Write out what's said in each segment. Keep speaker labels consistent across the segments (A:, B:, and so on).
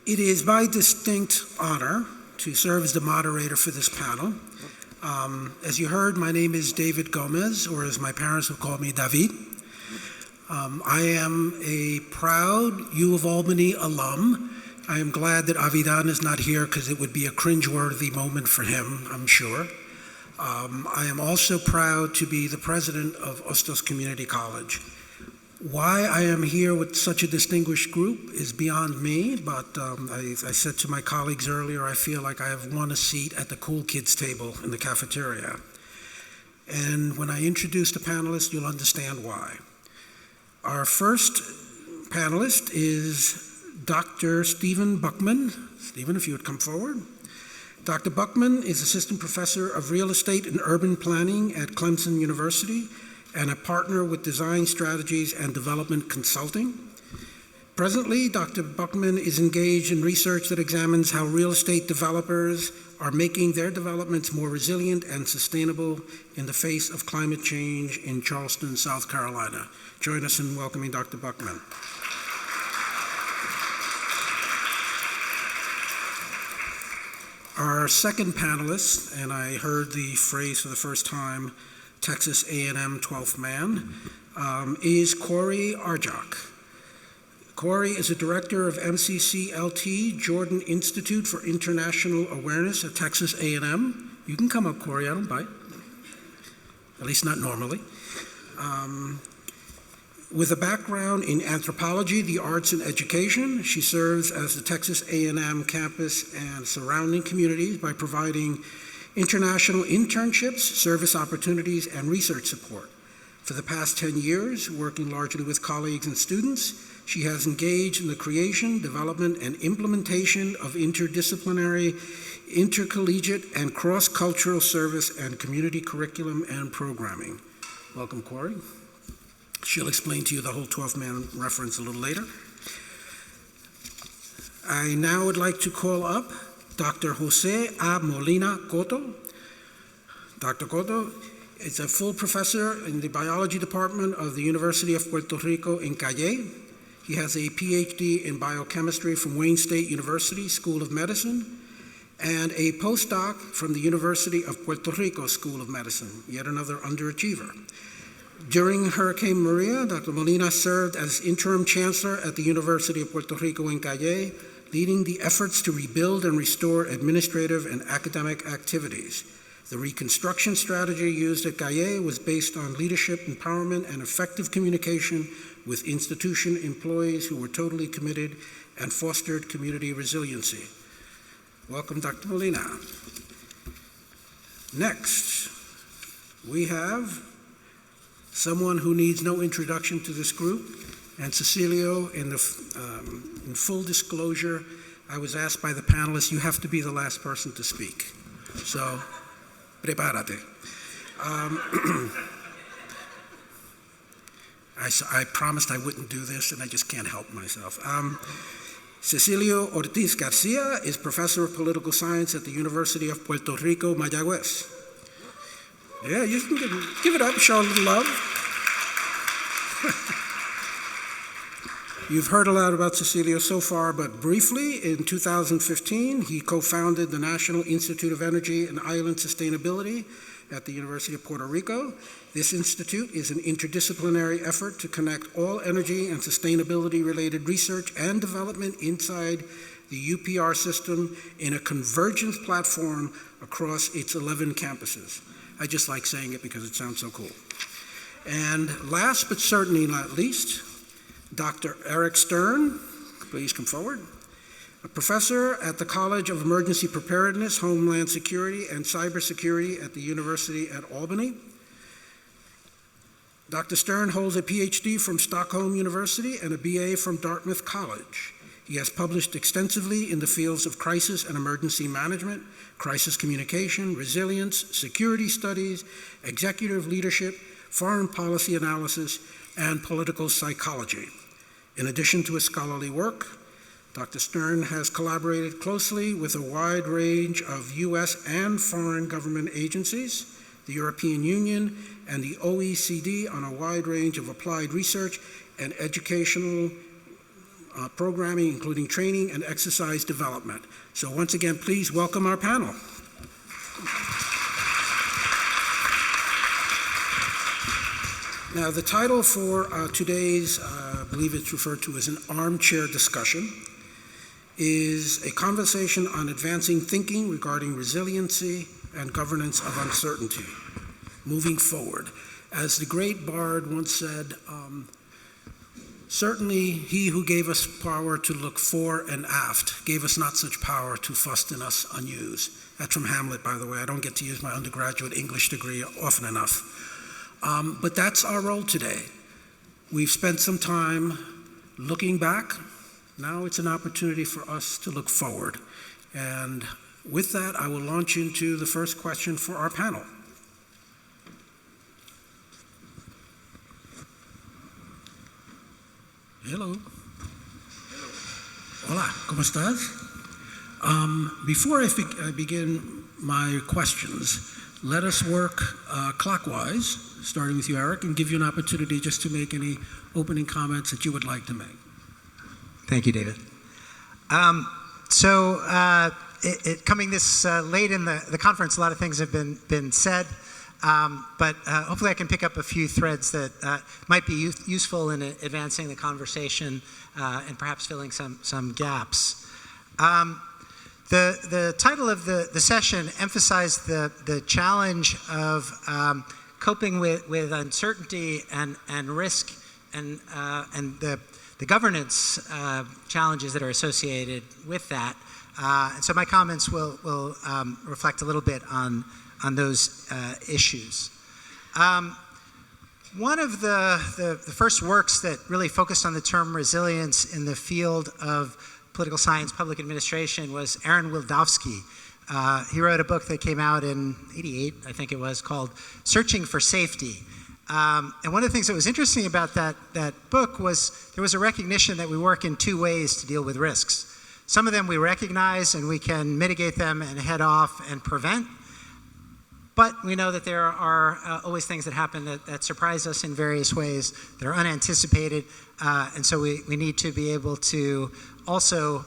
A: It is my distinct honor to serve as the moderator for this panel. As you heard, my name is David Gomez, or as my parents would call me, David. I am a proud U of Albany alum. I am glad that Avidan is not here because it would be a cringeworthy moment for him, I'm sure. I am also proud to be the president of Ostos Community College. Why I am here with such a distinguished group is beyond me, but I said to my colleagues earlier, I feel like I have won a seat at the cool kids table in the cafeteria. And when I introduce the panelists, you'll understand why. Our first panelist is Dr. Steven Buckman. Steven, if you would come forward. Dr. Buckman is Assistant Professor of Real Estate and Urban Planning at Clemson University and a partner with Design Strategies and Development Consulting. Presently, Dr. Buckman is engaged in research that examines how real estate developers are making their developments more resilient and sustainable in the face of climate change in Charleston, South Carolina. Join us in welcoming Dr. Buckman. Our second panelist, and I heard the phrase for the first time, Texas A&M 12th man, is Corey Arjak. Corey is a director of MCCLT Jordan Institute for International Awareness at Texas A&M. You can come up, Corey, I don't bite. At least not normally. With a background in anthropology, the arts, and education, she serves as the Texas A&M campus and surrounding communities by providing international internships, service opportunities, and research support. For the past 10 years, working largely with colleagues and students, she has engaged in the creation, development, and implementation of interdisciplinary, intercollegiate, and cross-cultural service and community curriculum and programming. Welcome, Corey. She'll explain to you the whole 12-man reference a little later. I now would like to call up Dr. Jose Molina Cotto. Dr. Cotto is a full professor in the biology department of the University of Puerto Rico in Cayey. He has a PhD in biochemistry from Wayne State University School of Medicine and a postdoc from the University of Puerto Rico School of Medicine, yet another underachiever. During Hurricane Maria, Dr. Molina served as interim chancellor at the University of Puerto Rico in Cayey, leading the efforts to rebuild and restore administrative and academic activities. The reconstruction strategy used at Cayey was based on leadership empowerment and effective communication with institution employees who were totally committed and fostered community resiliency. Welcome, Dr. Molina. Next, we have someone who needs no introduction to this group, and Cecilio, in full disclosure, I was asked by the panelists, you have to be the last person to speak. So, prepárate. I promised I wouldn't do this, and I just can't help myself. Cecilio Ortiz Garcia is professor of political science at the University of Puerto Rico, Mayagüez. Yeah, you can give it up, show a little love. You've heard a lot about Cecilio so far, but briefly, in 2015, he co-founded the National Institute of Energy and Island Sustainability at the University of Puerto Rico. This institute is an interdisciplinary effort to connect all energy and sustainability-related research and development inside the UPR system in a convergence platform across its 11 campuses. I just like saying it because it sounds so cool. And last but certainly not least, Dr. Eric Stern, please come forward. A professor at the College of Emergency Preparedness, Homeland Security, and Cybersecurity at the University at Albany. Dr. Stern holds a PhD from Stockholm University and a BA from Dartmouth College. He has published extensively in the fields of crisis and emergency management, crisis communication, resilience, security studies, executive leadership, foreign policy analysis, and political psychology. In addition to his scholarly work, Dr. Stern has collaborated closely with a wide range of U.S. and foreign government agencies, the European Union, and the OECD on a wide range of applied research and educational programming, including training and exercise development. So once again, please welcome our panel. Now, the title for today's, I believe it's referred to as an armchair discussion, is a conversation on advancing thinking regarding resiliency and governance of uncertainty, moving forward. As the great Bard once said, certainly he who gave us power to look fore and aft gave us not such power to fasten us unused. That's from Hamlet, by the way. I don't get to use my undergraduate English degree often enough. But that's our role today. We've spent some time looking back. Now it's an opportunity for us to look forward. And with that, I will launch into the first question for our panel. Hello. Hola, ¿cómo estás? Before I begin my questions, let us work clockwise, starting with you, Eric, and give you an opportunity just to make any opening comments that you would like to make.
B: Thank you, David. Coming this late in the conference, a lot of things have been said, but hopefully I can pick up a few threads that might be useful in advancing the conversation and perhaps filling some gaps. The title of the session emphasized the challenge of coping with uncertainty and risk and the governance challenges that are associated with that. And so my comments will reflect a little bit on those issues. One of the first works that really focused on the term resilience in the field of political science, public administration, was Aaron Wildavsky. He wrote a book that came out in '88, I think it was, called Searching for Safety. And one of the things that was interesting about that book was there was a recognition that we work in two ways to deal with risks. Some of them we recognize and we can mitigate them and head off and prevent. But we know that there are always things that happen that surprise us in various ways. They're unanticipated. And so we need to be able to also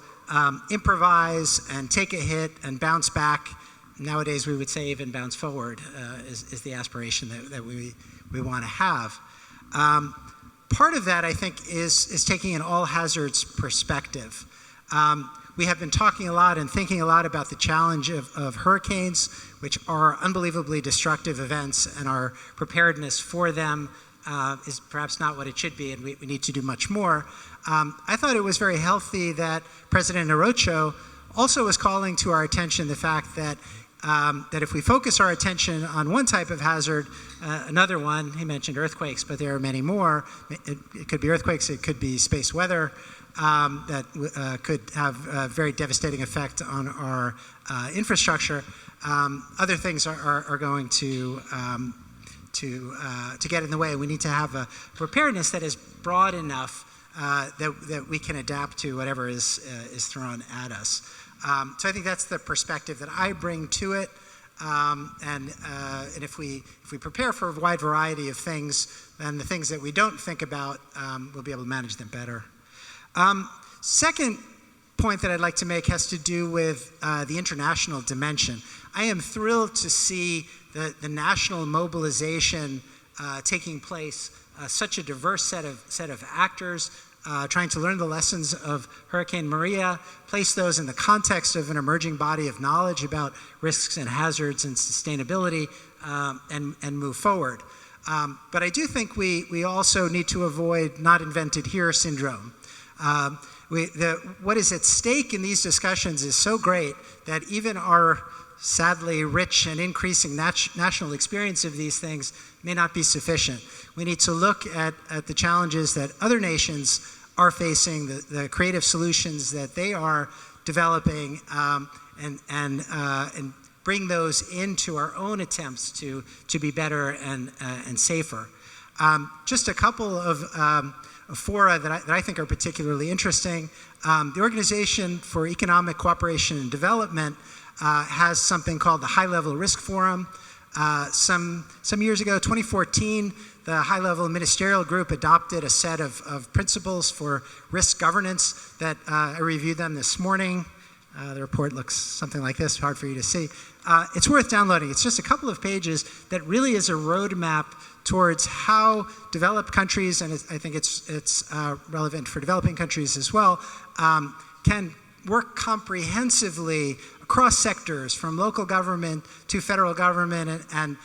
B: improvise and take a hit and bounce back. Nowadays we would say even bounce forward is the aspiration that we want to have. Part of that, I think, is taking an all hazards perspective. We have been talking a lot and thinking a lot about the challenge of hurricanes, which are unbelievably destructive events, and our preparedness for them is perhaps not what it should be, and we need to do much more. I thought it was very healthy that President Orocho also was calling to our attention the fact that if we focus our attention on one type of hazard, another one, he mentioned earthquakes, but there are many more. It could be earthquakes, it could be space weather, that could have a very devastating effect on our infrastructure. Other things are going to get in the way. We need to have a preparedness that is broad enough that we can adapt to whatever is thrown at us. So I think that's the perspective that I bring to it. And if we prepare for a wide variety of things, then the things that we don't think about, we'll be able to manage them better. Second point that I'd like to make has to do with the international dimension. I am thrilled to see the national mobilization taking place, such a diverse set of actors trying to learn the lessons of Hurricane Maria, place those in the context of an emerging body of knowledge about risks and hazards and sustainability, and move forward. But I do think we also need to avoid not invented here syndrome. What is at stake in these discussions is so great that even our sadly rich and increasing national experience of these things may not be sufficient. We need to look at the challenges that other nations are facing, the creative solutions that they are developing, and bring those into our own attempts to be better and safer. Just a couple of fora that I think are particularly interesting. The Organization for Economic Cooperation and Development has something called the High Level Risk Forum. Some years ago, 2014, the high-level ministerial group adopted a set of principles for risk governance that I reviewed them this morning. The report looks something like this, hard for you to see. It's worth downloading. It's just a couple of pages that really is a roadmap towards how developed countries, and I think it's relevant for developing countries as well, can work comprehensively across sectors, from local government to federal government, and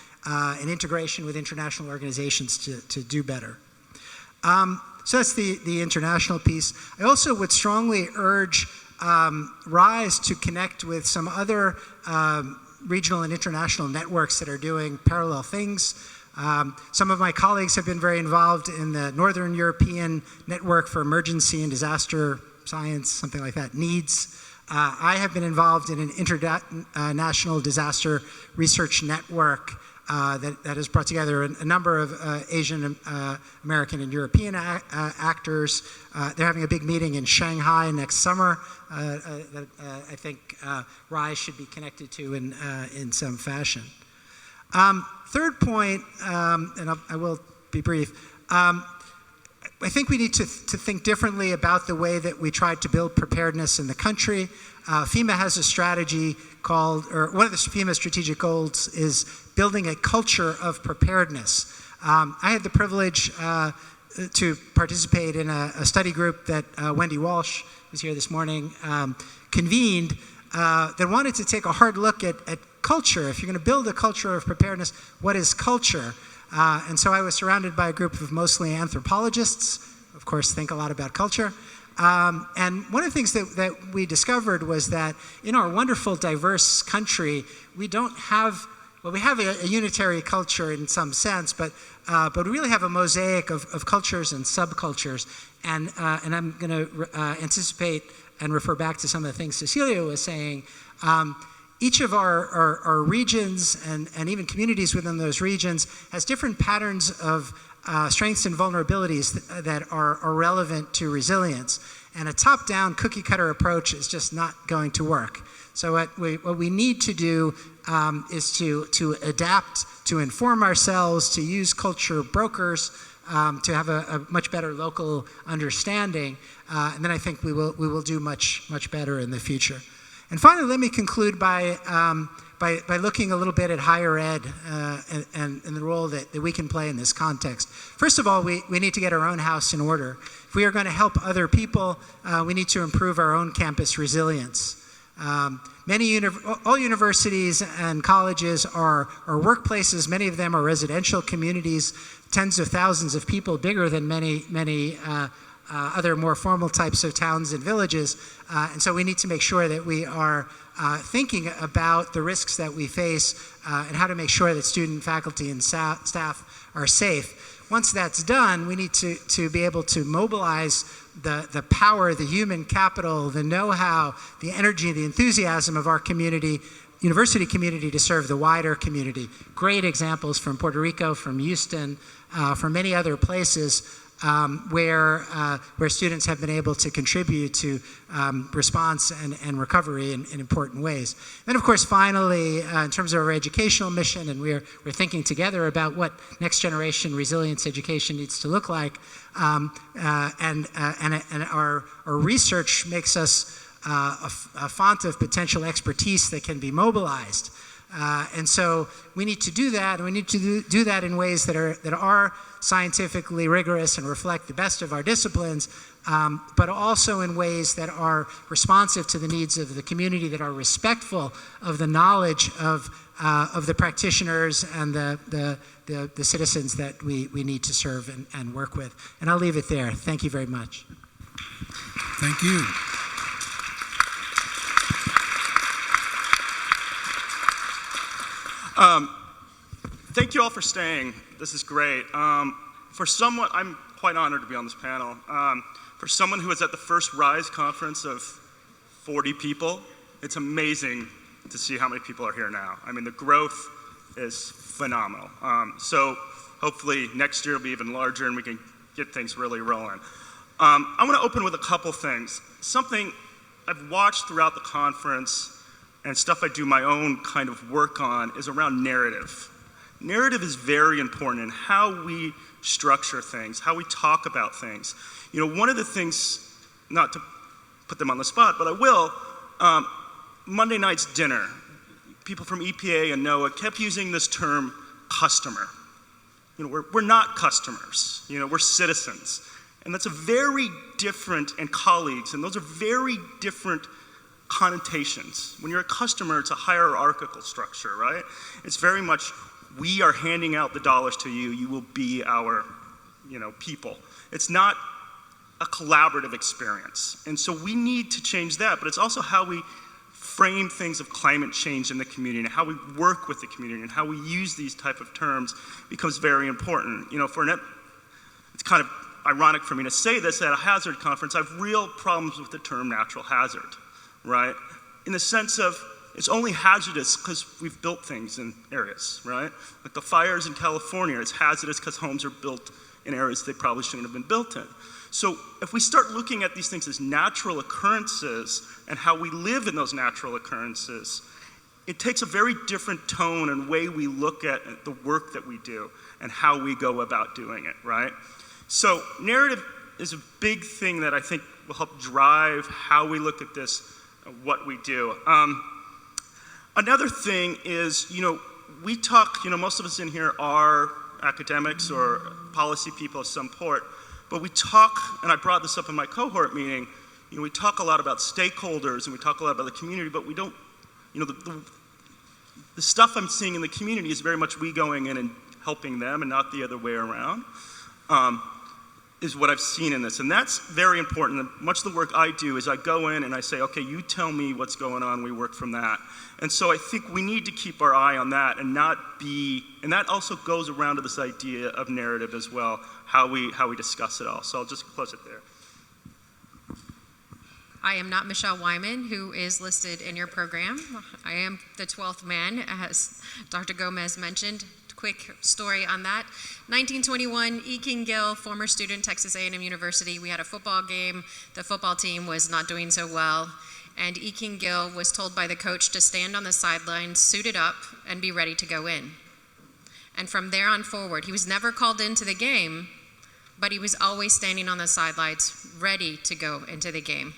B: integration with international organizations to do better. So that's the international piece. I also would strongly urge RISE to connect with some other regional and international networks that are doing parallel things. Some of my colleagues have been very involved in the Northern European Network for Emergency and Disaster Science, something like that, NEEDS. I have been involved in an international disaster research network that has brought together a number of Asian American and European actors. They're having a big meeting in Shanghai next summer that I think RISE should be connected to in some fashion. Third point, and I will be brief, I think we need to think differently about the way that we try to build preparedness in the country. FEMA has a strategy called, or one of the FEMA strategic goals is building a culture of preparedness. I had the privilege to participate in a study group that Wendy Walsh, who's here this morning, convened that wanted to take a hard look at culture. If you're going to build a culture of preparedness, what is culture? And so I was surrounded by a group of mostly anthropologists, of course, think a lot about culture. And one of the things that we discovered was that in our wonderful, diverse country, we don't have, well, we have a unitary culture in some sense, but we really have a mosaic of cultures and subcultures. And I'm going to anticipate and refer back to some of the things Cecilia was saying. Each of our regions and even communities within those regions has different patterns of strengths and vulnerabilities that are relevant to resilience. And a top-down cookie-cutter approach is just not going to work. So what we need to do is to adapt, to inform ourselves, to use culture brokers, to have a much better local understanding. And then I think we will do much better in the future. And finally, let me conclude by looking a little bit at higher ed and the role that we can play in this context. First of all, we need to get our own house in order. If we are going to help other people, we need to improve our own campus resilience. All universities and colleges are workplaces. Many of them are residential communities, tens of thousands of people, bigger than many other more formal types of towns and villages. And so we need to make sure that we are thinking about the risks that we face and how to make sure that student, faculty, and staff are safe. Once that's done, we need to be able to mobilize the power, the human capital, the know-how, the energy, the enthusiasm of our community, university community, to serve the wider community. Great examples from Puerto Rico, from Houston, from many other places where students have been able to contribute to response and recovery in important ways. Then, of course, finally, in terms of our educational mission, and we're thinking together about what next generation resilience education needs to look like, and our research makes us a font of potential expertise that can be mobilized. And so we need to do that, and we need to do that in ways that are scientifically rigorous and reflect the best of our disciplines, but also in ways that are responsive to the needs of the community, that are respectful of the knowledge of the practitioners and the citizens that we need to serve and work with. And I'll leave it there. Thank you very much.
A: Thank you.
C: Thank you all for staying. This is great. For someone, I'm quite honored to be on this panel. For someone who was at the first RISE conference of 40 people, it's amazing to see how many people are here now. I mean, the growth is phenomenal. So hopefully next year will be even larger and we can get things really rolling. I want to open with a couple things. Something I've watched throughout the conference and stuff I do my own kind of work on is around narrative. narrative is very important in how we structure things, how we talk about things. One of the things, not to put them on the spot, but I will, Monday night's dinner, people from EPA and NOAA kept using this term customer. We're not customers, we're citizens. And that's a very different, and colleagues, and those are very different connotations. When you're a customer, it's a hierarchical structure, right? It's very much, we are handing out the dollars to you, you will be our, people. It's not a collaborative experience. And so we need to change that, but it's also how we frame things of climate change in the community and how we work with the community and how we use these type of terms becomes very important. It's kind of ironic for me to say this at a hazard conference. I have real problems with the term natural hazard, right? In the sense of, it's only hazardous because we've built things in areas, right? Like the fires in California, it's hazardous because homes are built in areas they probably shouldn't have been built in. So if we start looking at these things as natural occurrences and how we live in those natural occurrences, it takes a very different tone and way we look at the work that we do and how we go about doing it, right? So narrative is a big thing that I think will help drive how we look at this and what we do. Another thing is, we talk, most of us in here are academics or policy people of some sort, but we talk, and I brought this up in my cohort meeting, we talk a lot about stakeholders and we talk a lot about the community, but we don't, the stuff I'm seeing in the community is very much we going in and helping them and not the other way around, is what I've seen in this. And that's very important. And much of the work I do is I go in and I say, okay, you tell me what's going on, we work from that. And so I think we need to keep our eye on that and not be, and that also goes around to this idea of narrative as well, how we discuss it all. So I'll just close it there.
D: I am not Michelle Wyman, who is listed in your program. I am the 12th man, as Dr. Gomez mentioned. Quick story on that. 1921, E. King Gill, former student, Texas A&M University. We had a football game. The football team was not doing so well. And E. King Gill was told by the coach to stand on the sidelines, suited up, and be ready to go in. And from there on forward, he was never called into the game, but he was always standing on the sidelines, ready to go into the game.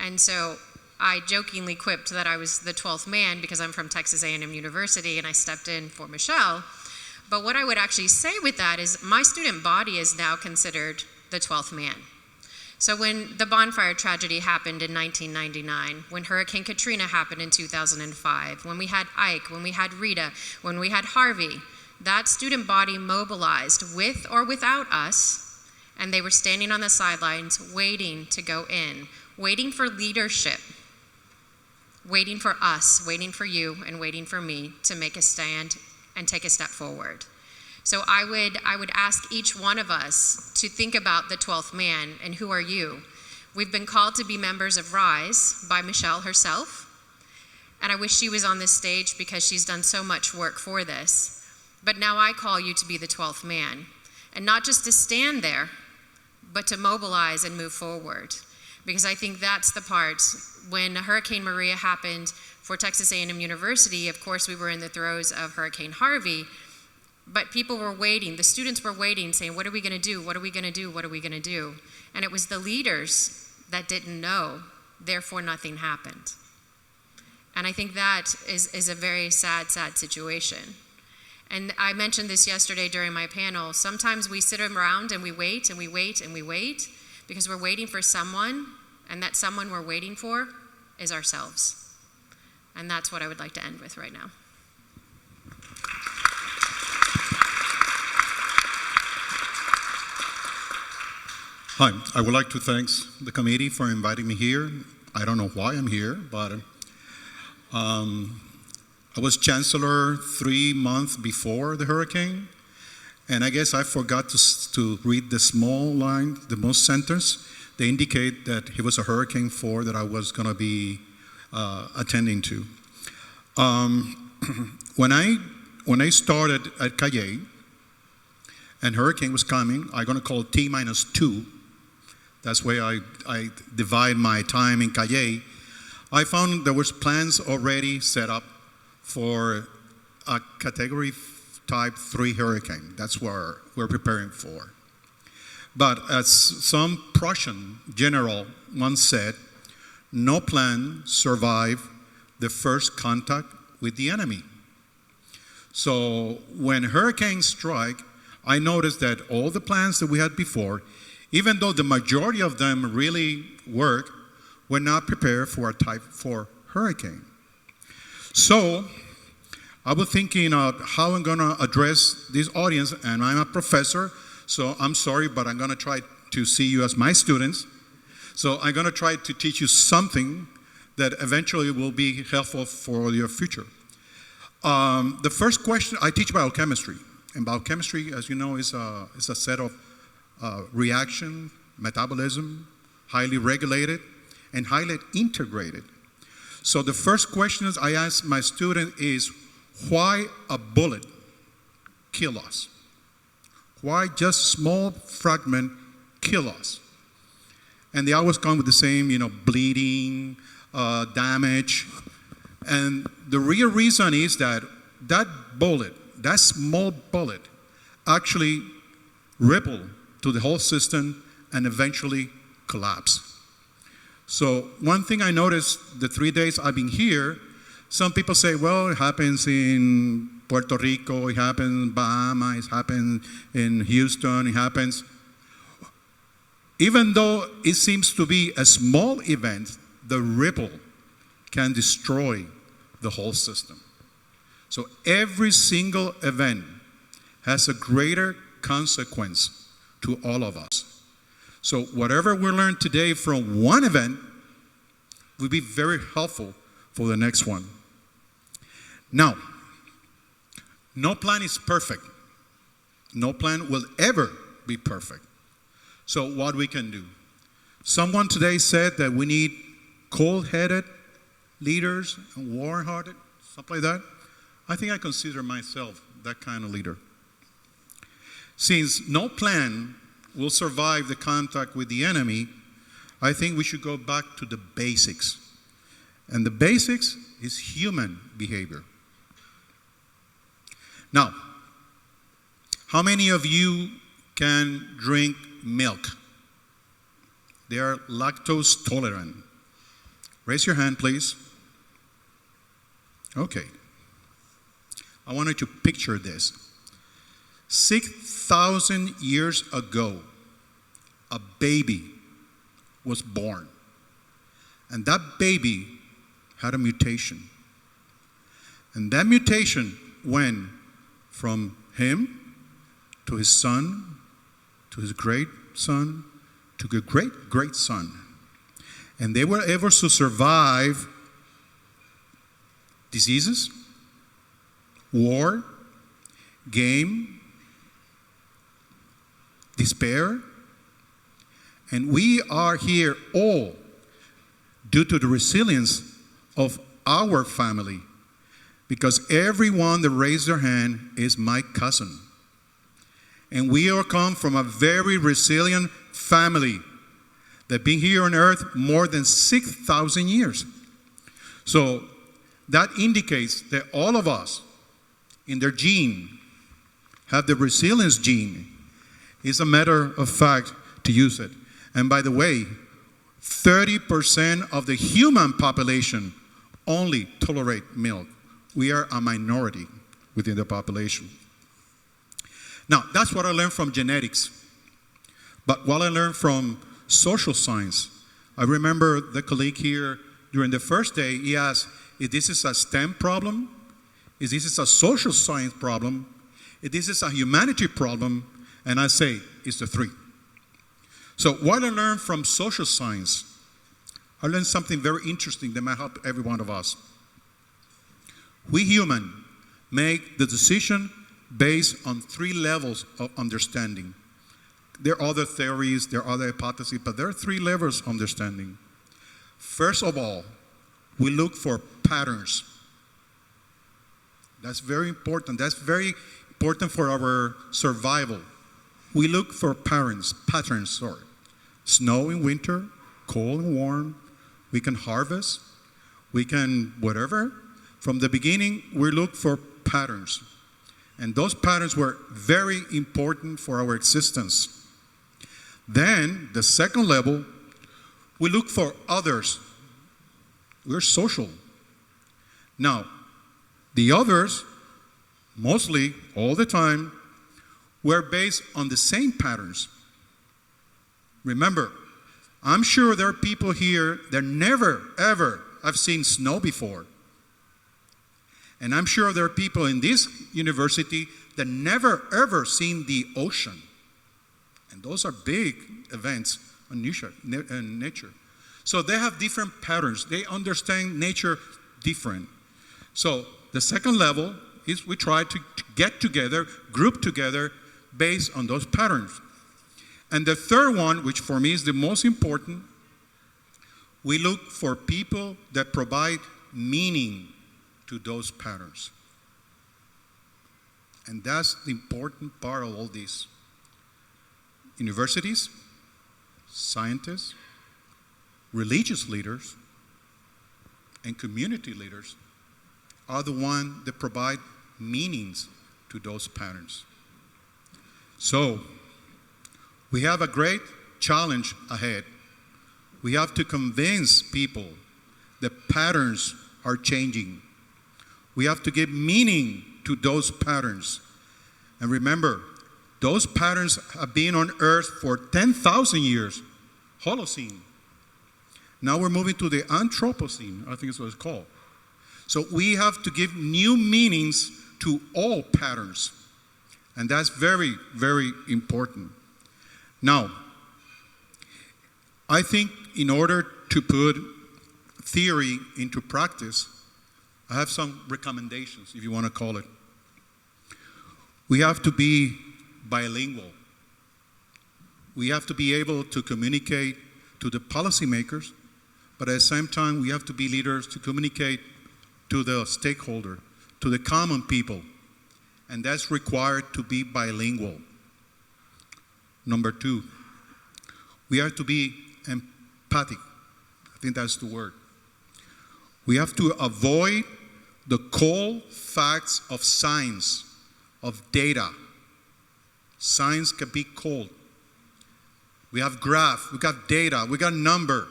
D: And so I jokingly quipped that I was the 12th man because I'm from Texas A&M University and I stepped in for Michelle. But what I would actually say with that is my student body is now considered the 12th man. So when the bonfire tragedy happened in 1999, when Hurricane Katrina happened in 2005, when we had Ike, when we had Rita, when we had Harvey, that student body mobilized with or without us, and they were standing on the sidelines waiting to go in, waiting for leadership, waiting for us, waiting for you, and waiting for me to make a stand and take a step forward. So I would ask each one of us to think about the 12th man and who are you? We've been called to be members of RISE by Michelle herself, and I wish she was on this stage because she's done so much work for this. But now I call you to be the 12th man, and not just to stand there, but to mobilize and move forward. Because I think that's the part. When Hurricane Maria happened for Texas A&M University, of course we were in the throes of Hurricane Harvey, but people were waiting, the students were waiting, saying, what are we gonna do, what are we gonna do, what are we gonna do? And it was the leaders that didn't know, therefore nothing happened. And I think that is a very sad, sad situation. And I mentioned this yesterday during my panel. Sometimes we sit around and we wait and we wait and we wait because we're waiting for someone, and that someone we're waiting for is ourselves. And that's what I would like to end with right now.
E: Hi, I would like to thank the committee for inviting me here. I don't know why I'm here, but I was chancellor 3 months before the hurricane, and I guess I forgot to read the small line, the most sentence. They indicate that it was a Hurricane 4 that I was going to be attending to. When I started at Calle, and hurricane was coming, I'm going to call it T-2. That's why I divide my time in Calle. I found there was plans already set up for a Category type 3 hurricane. That's what we're preparing for. But as some Prussian general once said, no plan survived the first contact with the enemy. So when hurricanes strike, I noticed that all the plans that we had before, even though the majority of them really work, were not prepared for a type 4 hurricane. So I was thinking of how I'm going to address this audience, and I'm a professor, so I'm sorry, but I'm going to try to see you as my students. So I'm going to try to teach you something that eventually will be helpful for your future. The first question, I teach biochemistry. And biochemistry, as you know, is a set of reaction, metabolism, highly regulated, and highly integrated. So the first question I ask my student is, why a bullet kill us? Why just small fragment kill us? And they always come with the same, bleeding, damage. And the real reason is that bullet, that small bullet, actually ripple to the whole system and eventually collapse. So one thing I noticed the 3 days I've been here, some people say, well, it happens in Puerto Rico, it happens in Bahamas, it happens in Houston, it happens. Even though it seems to be a small event, the ripple can destroy the whole system. So every single event has a greater consequence to all of us. So whatever we learn today from one event will be very helpful for the next one. Now, no plan is perfect. No plan will ever be perfect. So what we can do? Someone today said that we need cold-headed leaders and warm-hearted, something like that. I think I consider myself that kind of leader. Since no plan will survive the contact with the enemy, I think we should go back to the basics. And the basics is human behavior. Now, how many of you can drink milk? They are lactose tolerant. Raise your hand, please. Okay. I want you to picture this. 6,000 years ago, a baby was born. And that baby had a mutation. And that mutation went from him to his son, to his great son, to the great great son. And they were able to survive diseases, war, game, despair. And we are here all due to the resilience of our family, because everyone that raised their hand is my cousin. And we all come from a very resilient family that been here on earth more than 6,000 years. So that indicates that all of us in their gene have the resilience gene. It's a matter of fact to use it. And by the way, 30% of the human population only tolerate milk. We are a minority within the population. Now, that's what I learned from genetics. But what I learned from social science, I remember the colleague here during the first day, he asked, if this is a STEM problem, if this is a social science problem, if this is a humanity problem, and I say, it's the three. So what I learned from social science, I learned something very interesting that might help every one of us. We humans make the decision based on 3 levels of understanding. There are other theories, there are other hypotheses, but there are 3 levels of understanding. First of all, we look for patterns. That's very important. That's very important for our survival. We look for patterns. Snow in winter, cold and warm. We can harvest. We can whatever. From the beginning, we look for patterns. And those patterns were very important for our existence. Then, the second level, we look for others. We're social. Now, the others, mostly, all the time, were based on the same patterns. Remember, I'm sure there are people here that never, ever have seen snow before. And I'm sure there are people in this university that never, ever seen the ocean. And those are big events in nature. So they have different patterns. They understand nature different. So the second level is we try to get together, group together, based on those patterns. And the third one, which for me is the most important, we look for people that provide meaning to those patterns. And that's the important part of all this. Universities, scientists, religious leaders, and community leaders are the ones that provide meanings to those patterns. So, we have a great challenge ahead. We have to convince people that patterns are changing. We have to give meaning to those patterns. And remember, those patterns have been on Earth for 10,000 years, Holocene. Now we're moving to the Anthropocene, I think is what it's called. So we have to give new meanings to all patterns. And that's very, very important. Now, I think in order to put theory into practice, I have some recommendations, if you want to call it. We have to be bilingual. We have to be able to communicate to the policymakers, but at the same time, we have to be leaders to communicate to the stakeholder, to the common people. And that's required to be bilingual. Number two, we have to be empathic. I think that's the word. We have to avoid the cold facts of science, of data. Science can be cold. We have graph, we got data, we got number.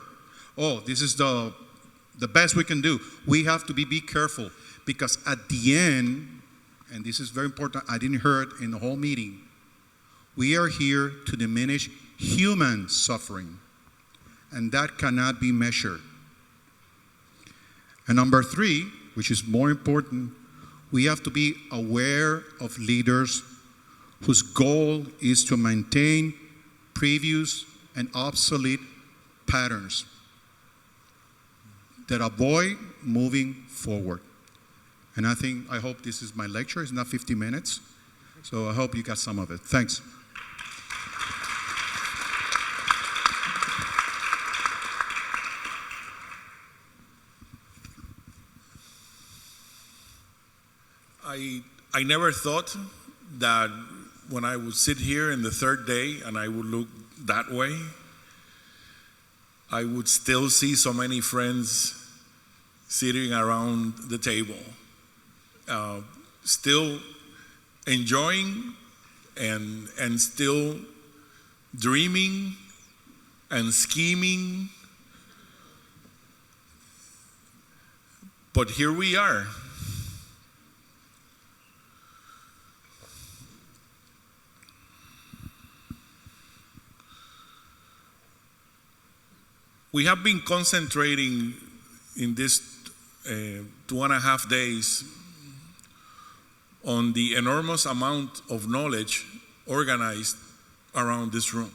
E: Oh, this is the best we can do. We have to be careful because at the end, and this is very important, I didn't hear it in the whole meeting, we are here to diminish human suffering, and that cannot be measured. And number three, which is more important, we have to be aware of leaders whose goal is to maintain previous and obsolete patterns that avoid moving forward. And I hope this is my lecture. It's not 50 minutes. So I hope you got some of it. Thanks.
F: I never thought that when I would sit here in the third day and I would look that way, I would still see so many friends sitting around the table, still enjoying and still dreaming and scheming. But here we are. We have been concentrating in this 2.5 days on the enormous amount of knowledge organized around this room.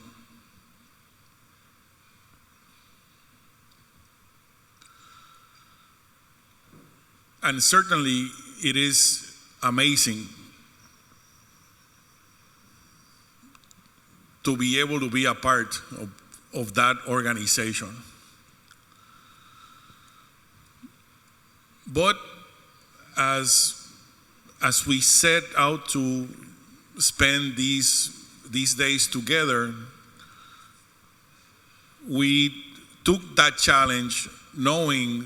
F: And certainly it is amazing to be able to be a part of that organization. But as we set out to spend these days together, we took that challenge knowing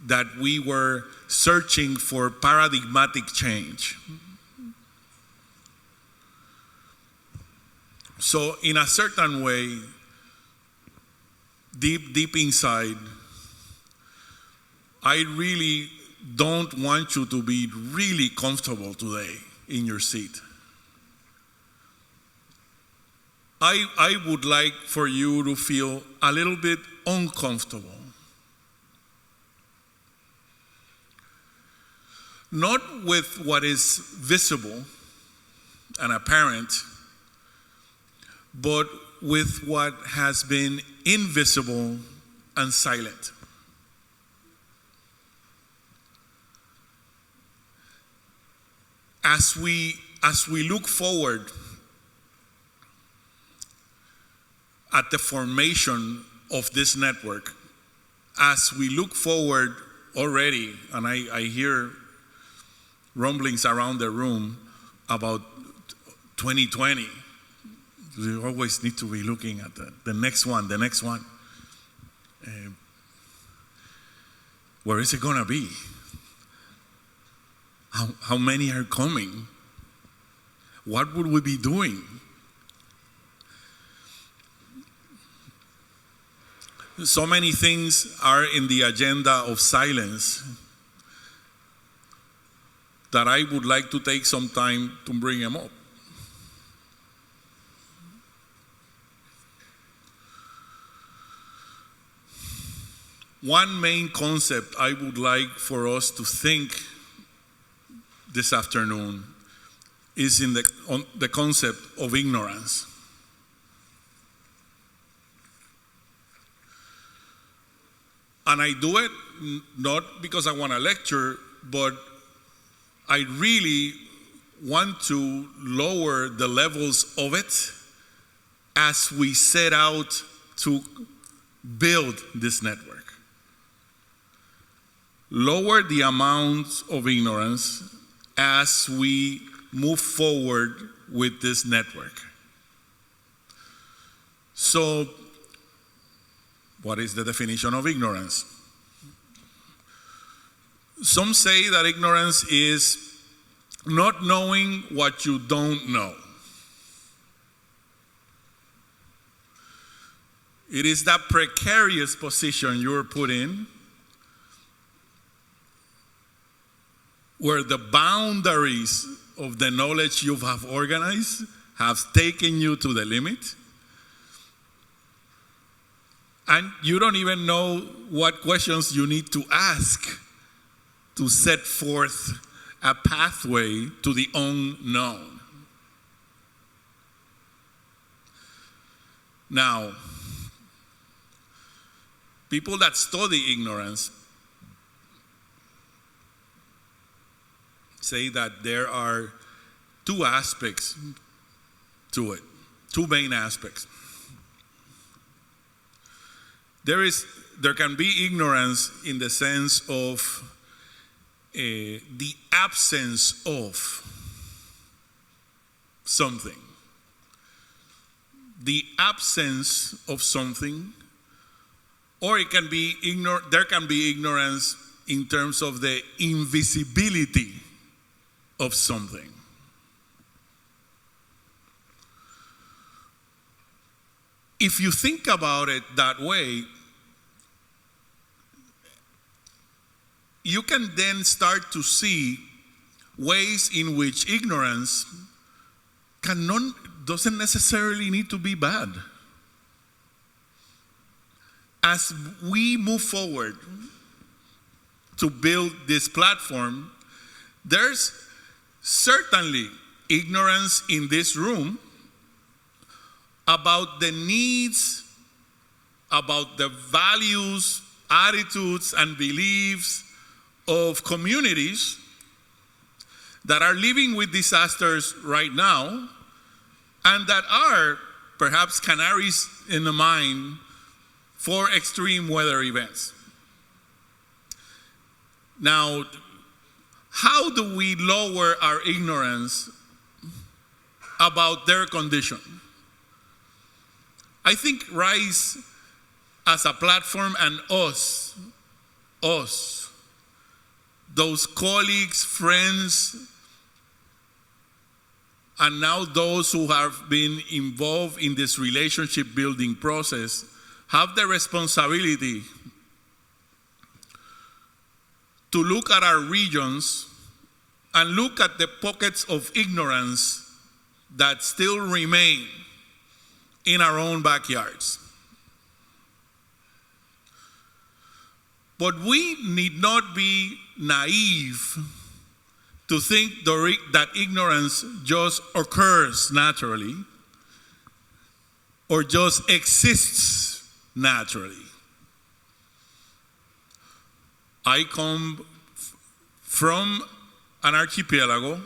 F: that we were searching for paradigmatic change. So in a certain way, deep inside, I really don't want you to be really comfortable today in your seat. I would like for you to feel a little bit uncomfortable. Not with what is visible and apparent, but with what has been invisible and silent. As we look forward at the formation of this network, as we look forward already, and I hear rumblings around the room about 2020, we always need to be looking at the next one. Where is it going to be? How many are coming? What would we be doing? So many things are in the agenda of silence that I would like to take some time to bring them up. One main concept I would like for us to think this afternoon is on the concept of ignorance. And I do it not because I want to lecture, but I really want to lower the levels of it as we set out to build this network. Lower the amount of ignorance as we move forward with this network. So, what is the definition of ignorance? Some say that ignorance is not knowing what you don't know. It is that precarious position you're put in where the boundaries of the knowledge you have organized have taken you to the limit. And you don't even know what questions you need to ask to set forth a pathway to the unknown. Now, people that study ignorance say that there are two aspects to it, two main aspects. There can be ignorance in the sense of the absence of something. The absence of something, or it can be there can be ignorance in terms of the invisibility of something. If you think about it that way, you can then start to see ways in which ignorance doesn't necessarily need to be bad. As we move forward to build this platform, there's certainly ignorance in this room about the needs, about the values, attitudes, and beliefs of communities that are living with disasters right now and that are perhaps canaries in the mine for extreme weather events. Now, how do we lower our ignorance about their condition? I think RISE as a platform and us, those colleagues, friends, and now those who have been involved in this relationship building process have the responsibility to look at our regions and look at the pockets of ignorance that still remain in our own backyards. But we need not be naive to think that ignorance just occurs naturally or just exists naturally. I come from an archipelago,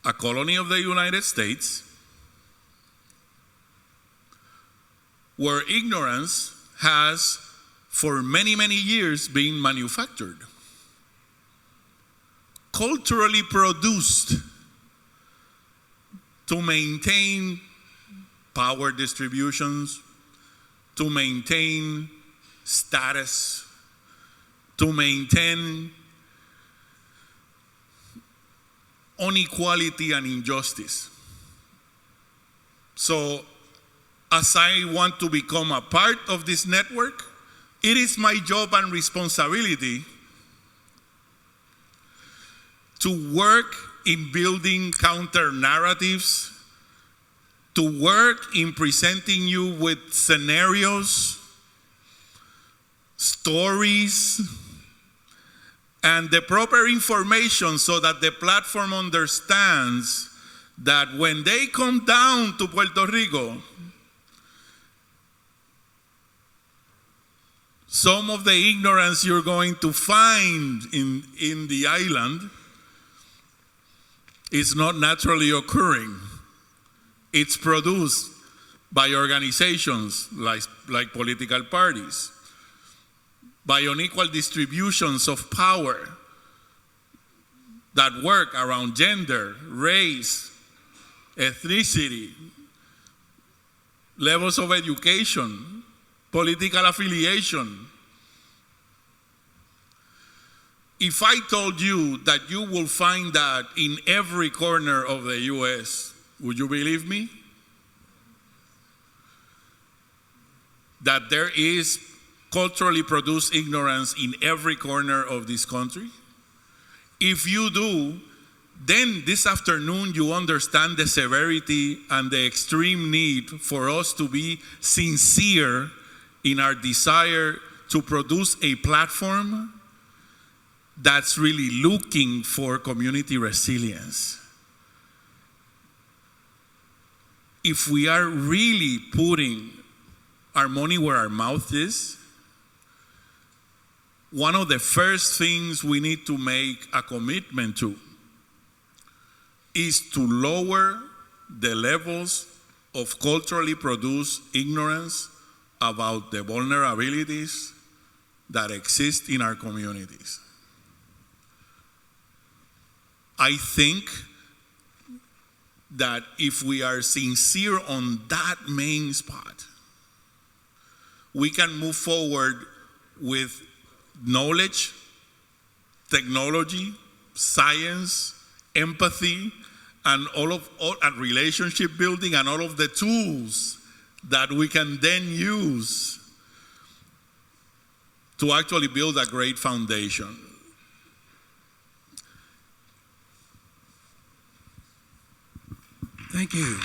F: a colony of the United States, where ignorance has for many, many years been manufactured, culturally produced to maintain power distributions, to maintain status, to maintain inequality and injustice. So, as I want to become a part of this network, it is my job and responsibility to work in building counter narratives, to work in presenting you with scenarios, stories, and the proper information so that the platform understands that when they come down to Puerto Rico, some of the ignorance you're going to find in the island is not naturally occurring. It's produced by organizations like political parties, by unequal distributions of power that work around gender, race, ethnicity, levels of education, political affiliation. If I told you that you will find that in every corner of the US, would you believe me? That there is culturally produced ignorance in every corner of this country? If you do, then this afternoon you understand the severity and the extreme need for us to be sincere in our desire to produce a platform that's really looking for community resilience. If we are really putting our money where our mouth is, one of the first things we need to make a commitment to is to lower the levels of culturally produced ignorance about the vulnerabilities that exist in our communities. I think that if we are sincere on that main spot, we can move forward with knowledge, technology, science, empathy, and and relationship building, and all of the tools that we can then use to actually build a great foundation.
A: Thank you.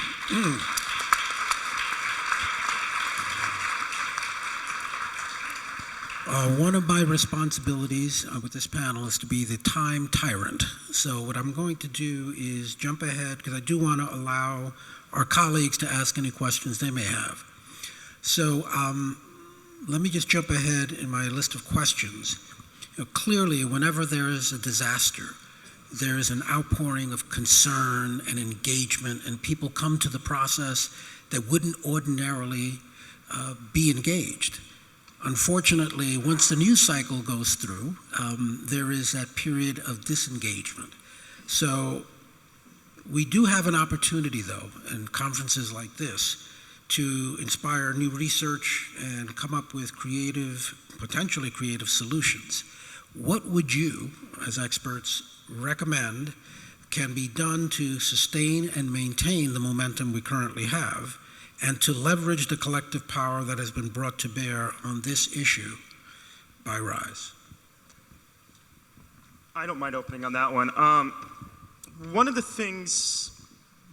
A: One of my responsibilities with this panel is to be the time tyrant. So what I'm going to do is jump ahead, because I do want to allow our colleagues to ask any questions they may have. So let me just jump ahead in my list of questions. Clearly, whenever there is a disaster, there is an outpouring of concern and engagement, and people come to the process that wouldn't ordinarily be engaged. Unfortunately, once the news cycle goes through, there is that period of disengagement. So we do have an opportunity, though, in conferences like this, to inspire new research and come up with creative, potentially creative solutions. What would you, as experts recommend, can be done to sustain and maintain the momentum we currently have, and to leverage the collective power that has been brought to bear on this issue by RISE?
C: I don't mind opening on that one. One of the things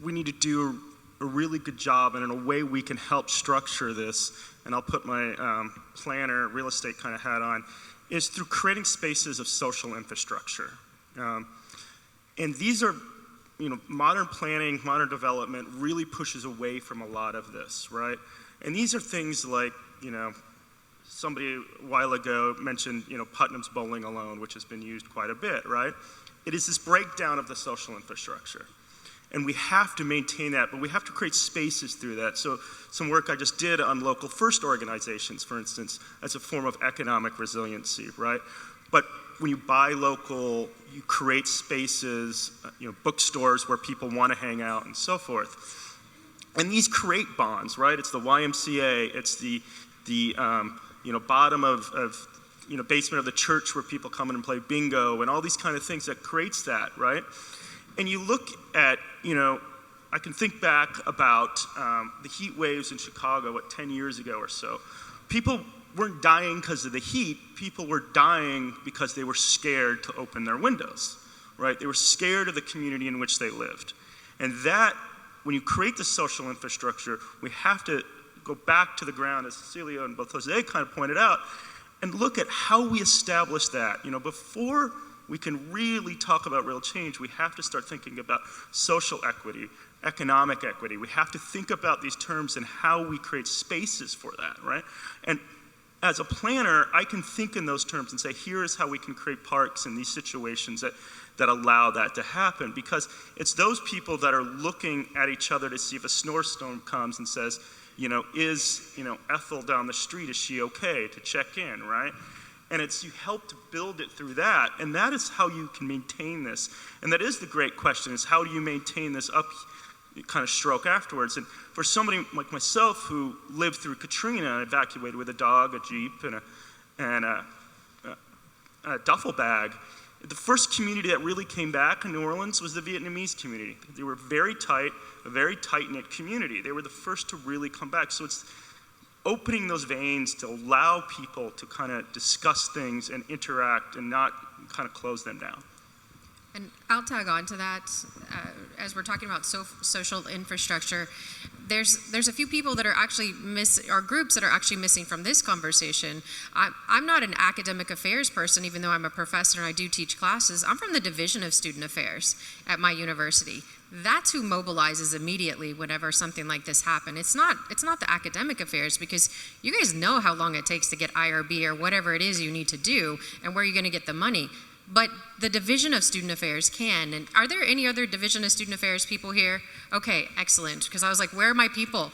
C: we need to do a really good job, and in a way we can help structure this, and I'll put my planner, real estate kind of hat on, is through creating spaces of social infrastructure. And these are, modern planning, modern development really pushes away from a lot of this, right? And these are things like, somebody a while ago mentioned, Putnam's bowling alone, which has been used quite a bit, right? It is this breakdown of the social infrastructure. And we have to maintain that, but we have to create spaces through that. So some work I just did on local first organizations, for instance, as a form of economic resiliency, right? But when you buy local, you create spaces, bookstores where people want to hang out and so forth. And these create bonds, right? It's the YMCA, it's the bottom of basement of the church where people come in and play bingo and all these kind of things that creates that, right? And you look at, I can think back about the heat waves in Chicago, 10 years ago or so. People weren't dying because of the heat. People were dying because they were scared to open their windows, right? They were scared of the community in which they lived. And that, when you create the social infrastructure, we have to go back to the ground, as Cecilia and both Jose kind of pointed out, and look at how we establish that. Before we can really talk about real change, we have to start thinking about social equity, economic equity. We have to think about these terms and how we create spaces for that, right? And as a planner, I can think in those terms and say, here is how we can create parks in these situations that allow that to happen, because it's those people that are looking at each other to see if a snowstorm comes and says, is Ethel down the street, is she okay, to check in, right? And it's you help to build it through that, and that is how you can maintain this. And that is the great question, is how do you maintain this up kind of stroke afterwards? And for somebody like myself who lived through Katrina, evacuated with a dog, a Jeep, and a duffel bag, the first community that really came back in New Orleans was the Vietnamese community. They were very tight, a very tight-knit community. They were the first to really come back. So it's opening those veins to allow people to kind of discuss things and interact and not kind of close them down.
D: And I'll tag on to that. As we're talking about social infrastructure, there's a few people that are actually or groups that are actually missing from this conversation. I'm not an academic affairs person, even though I'm a professor and I do teach classes. I'm from the Division of Student Affairs at my university. That's who mobilizes immediately whenever something like this happens. It's not the academic affairs, because you guys know how long it takes to get IRB or whatever it is you need to do and where you're going to get the money. But the Division of Student Affairs can. And are there any other Division of Student Affairs people here? Okay, excellent. Because I was like, where are my people?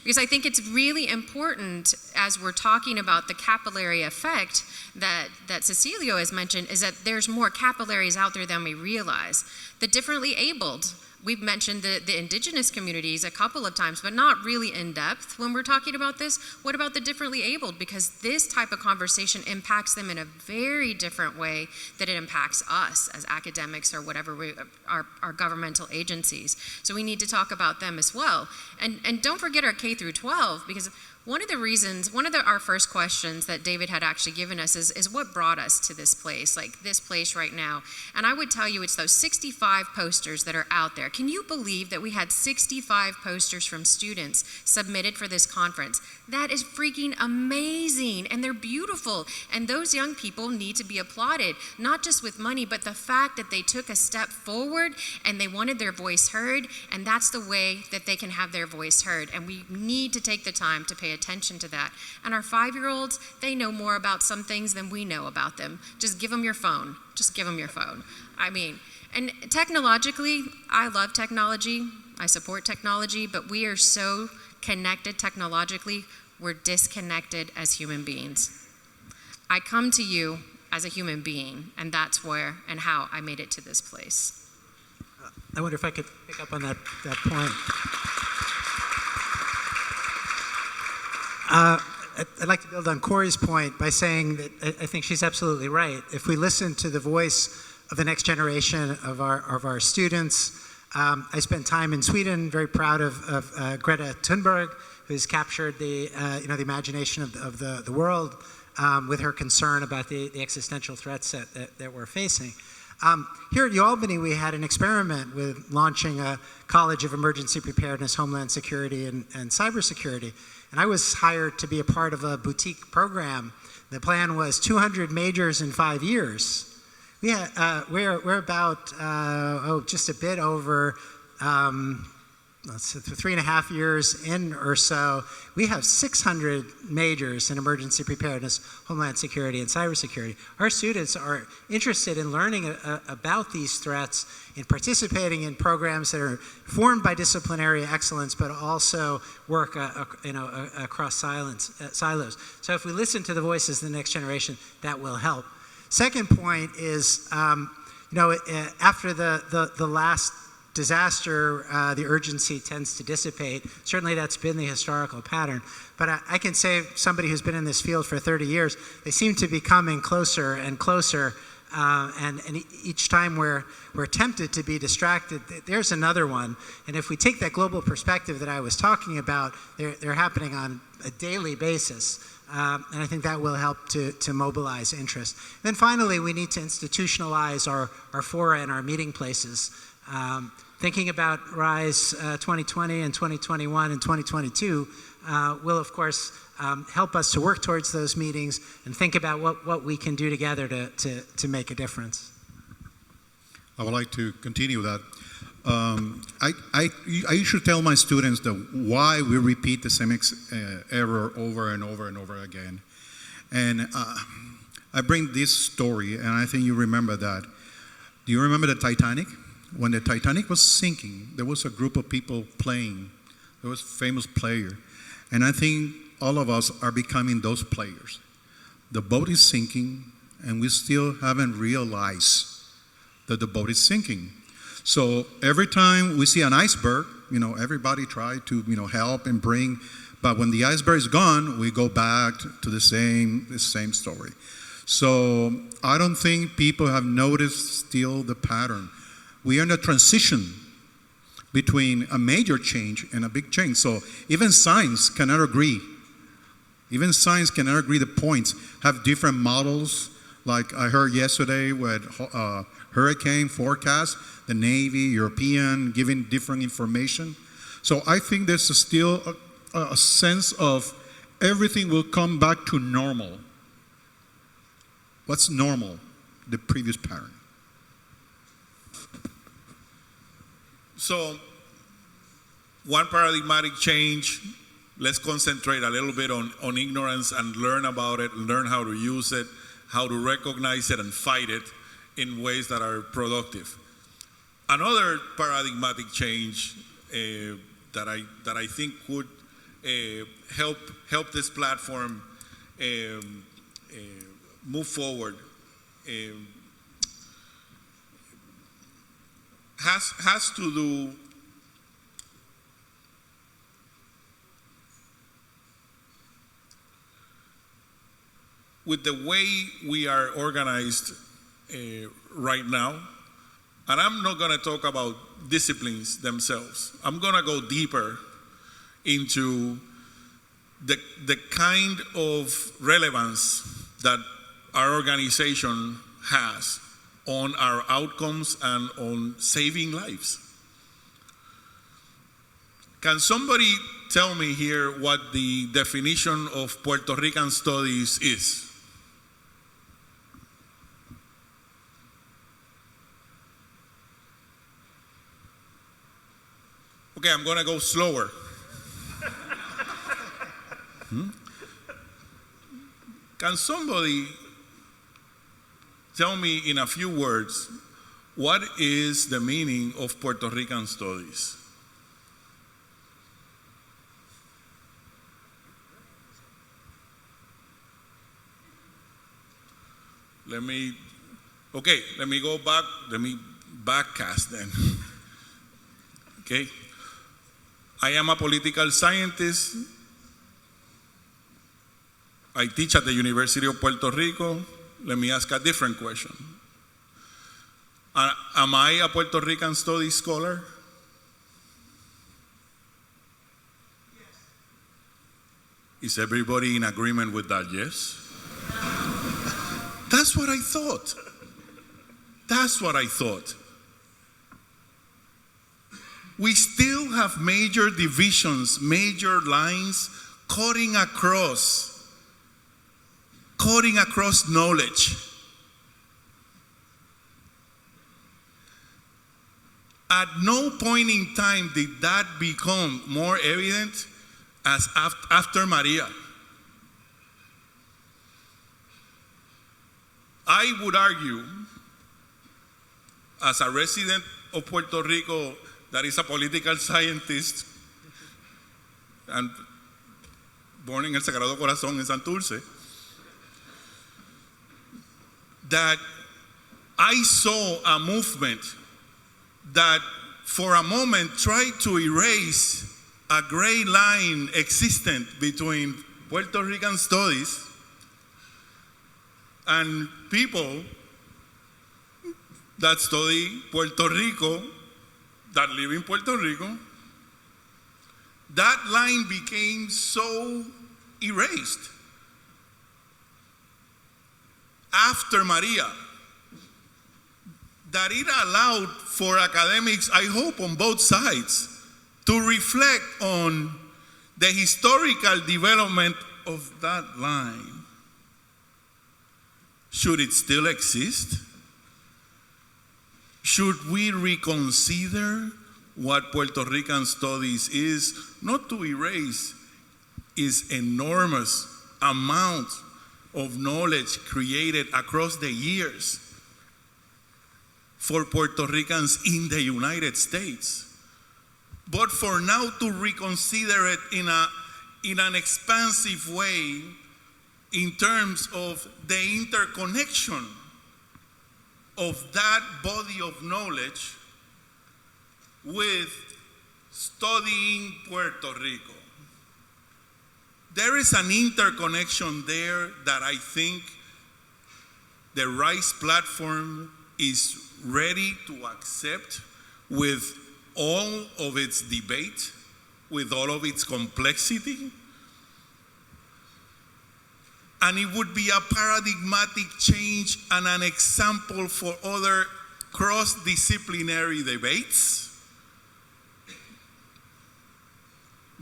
D: Because I think it's really important, as we're talking about the capillary effect that Cecilio has mentioned, is that there's more capillaries out there than we realize. The differently abled, we've mentioned the indigenous communities a couple of times, but not really in depth when we're talking about this. What about the differently abled? Because this type of conversation impacts them in a very different way that it impacts us as academics or whatever our governmental agencies. So we need to talk about them as well. And don't forget our K through 12, because one of our first questions that David had actually given us is what brought us to this place, like this place right now. And I would tell you it's those 65 posters that are out there. Can you believe that we had 65 posters from students submitted for this conference? That is freaking amazing, and they're beautiful. And those young people need to be applauded, not just with money, but the fact that they took a step forward and they wanted their voice heard, and that's the way that they can have their voice heard. And we need to take the time to pay attention to that. And our 5-year-olds, they know more about some things than we know about them. Just give them your phone. Just give them your phone. And technologically, I love technology. I support technology, but we are so connected technologically, we're disconnected as human beings. I come to you as a human being, and that's where and how I made it to this place.
B: I wonder if I could pick up on that point. I'd like to build on Corey's point by saying that I think she's absolutely right. If we listen to the voice of the next generation of our students, I spent time in Sweden, very proud of Greta Thunberg, who's captured the imagination of the world with her concern about the existential threats that we're facing. Here at UAlbany, we had an experiment with launching a College of Emergency Preparedness, Homeland Security, and Cybersecurity. And I was hired to be a part of a boutique program. The plan was 200 majors in 5 years. We're about just a bit over 3.5 years in or so. We have 600 majors in emergency preparedness, homeland security, and cybersecurity. Our students are interested in learning about these threats, in participating in programs that are formed by disciplinary excellence, but also work across silos. So if we listen to the voices of the next generation, that will help. Second point is, after the last disaster, the urgency tends to dissipate. Certainly that's been the historical pattern. But I can say, somebody who's been in this field for 30 years, they seem to be coming closer and closer. And each time we're tempted to be distracted, there's another one. And if we take that global perspective that I was talking about, they're happening on a daily basis. And I think that will help to mobilize interest. Then finally, we need to institutionalize our fora and our meeting places. Thinking about RISE 2020 and 2021 and 2022 will, of course, help us to work towards those meetings and think about what we can do together to make a difference.
E: I would like to continue that. I usually tell my students that why we repeat the same error over and over and over again. And I bring this story, and I think you remember that. Do you remember the Titanic? When the Titanic was sinking, there was a group of people playing. There was a famous player. And I think all of us are becoming those players. The boat is sinking, and we still haven't realized that the boat is sinking. So every time we see an iceberg, everybody try to, help and bring. But when the iceberg is gone, we go back to the same story. So I don't think people have noticed still the pattern. We are in a transition between a major change and a big change. So even science cannot agree. Even science cannot agree. The points have different models. Like I heard yesterday with hurricane forecast, the Navy, European, giving different information. So I think there's still a sense of everything will come back to normal. What's normal? The previous pattern.
F: So, one paradigmatic change, let's concentrate a little bit on ignorance and learn about it, learn how to use it, how to recognize it and fight it in ways that are productive. Another paradigmatic change that I think would help this platform move forward has to do with the way we are organized right now. And I'm not going to talk about disciplines themselves. I'm going to go deeper into the kind of relevance that our organization has on our outcomes and on saving lives. Can somebody tell me here what the definition of Puerto Rican studies is? Okay, I'm going to go slower. Can somebody tell me in a few words what is the meaning of Puerto Rican studies? Let me go back, let me backcast then. Okay. I am a political scientist I teach at the University of Puerto Rico. Let me ask a different question. Am I a Puerto Rican studies scholar? Is everybody in agreement with that? Yes? That's what I thought. That's what I thought. We still have major divisions, major lines cutting across knowledge. At no point in time did that become more evident as after Maria. I would argue, as a resident of Puerto Rico that is a political scientist and born in El Sagrado Corazón in Santurce, that I saw a movement that for a moment tried to erase a gray line existent between Puerto Rican studies and people that study Puerto Rico, that live in Puerto Rico. That line became so erased after Maria that it allowed for academics, I hope on both sides, to reflect on the historical development of that line. Should it still exist? Should we reconsider what Puerto Rican studies is? Not to erase is enormous amount of knowledge created across the years for Puerto Ricans in the United States. But for now to reconsider it in an expansive way in terms of the interconnection of that body of knowledge with studying Puerto Rico. There is an interconnection there that I think the RISE platform is ready to accept with all of its debate, with all of its complexity. And it would be a paradigmatic change and an example for other cross-disciplinary debates.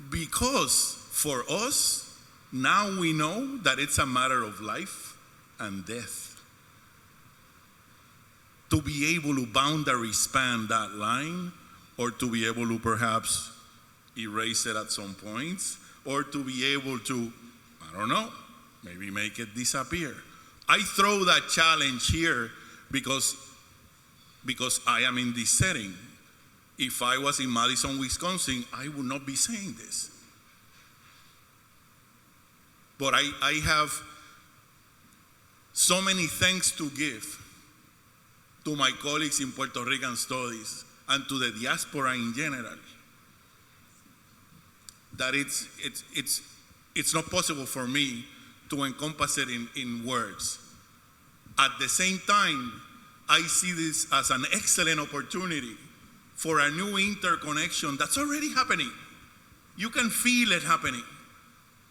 F: Because for us, now we know that it's a matter of life and death. To be able to boundary span that line, or to be able to perhaps erase it at some points, or to be able to, I don't know, maybe make it disappear. I throw that challenge here because I am in this setting. If I was in Madison, Wisconsin, I would not be saying this. But I have so many thanks to give to my colleagues in Puerto Rican studies and to the diaspora in general, that it's not possible for me to encompass it in words. At the same time, I see this as an excellent opportunity for a new interconnection that's already happening. You can feel it happening.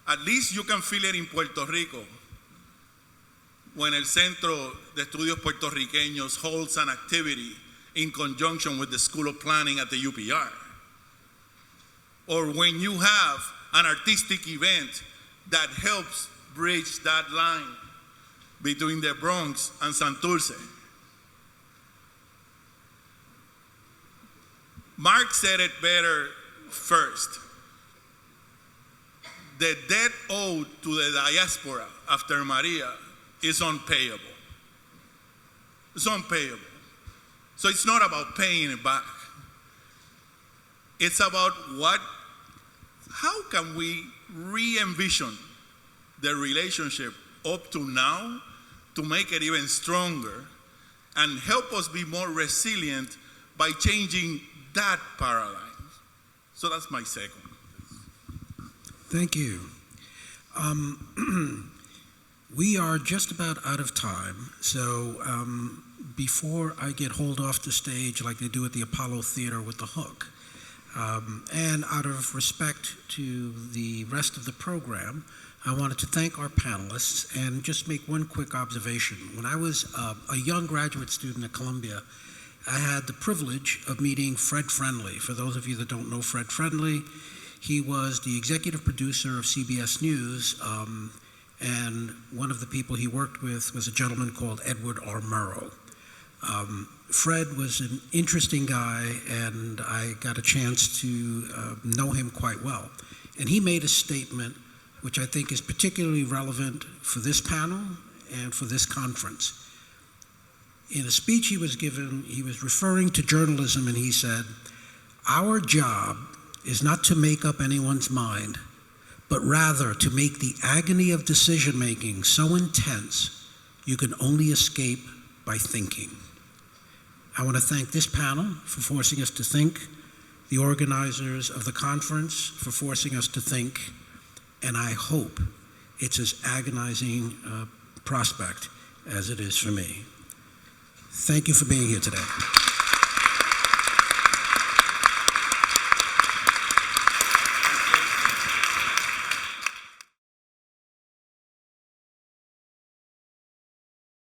F: At least you can feel it in Puerto Rico, when el Centro de Estudios Puertorriqueños holds an activity in conjunction with the School of Planning at the UPR. Or when you have an artistic event that helps bridge that line between the Bronx and Santurce. Mark said it better first. The debt owed to the diaspora after Maria is unpayable. It's unpayable. So it's not about paying it back. It's about how can we re-envision the relationship up to now to make it even stronger and help us be more resilient by changing that paradigm. So that's my second.
A: Thank you. We are just about out of time, so before I get hauled off the stage like they do at the Apollo Theater with the hook, and out of respect to the rest of the program, I wanted to thank our panelists and just make one quick observation. When I was a young graduate student at Columbia, I had the privilege of meeting Fred Friendly. For those of you that don't know Fred Friendly, he was the executive producer of CBS News, and one of the people he worked with was a gentleman called Edward R. Murrow. Fred was an interesting guy, and I got a chance to know him quite well. And he made a statement which I think is particularly relevant for this panel and for this conference. In a speech he was given, he was referring to journalism, and he said, "Our job is not to make up anyone's mind, but rather to make the agony of decision-making so intense you can only escape by thinking." I want to thank this panel for forcing us to think, the organizers of the conference for forcing us to think, and I hope it's as agonizing a prospect as it is for me. Thank you for being here today.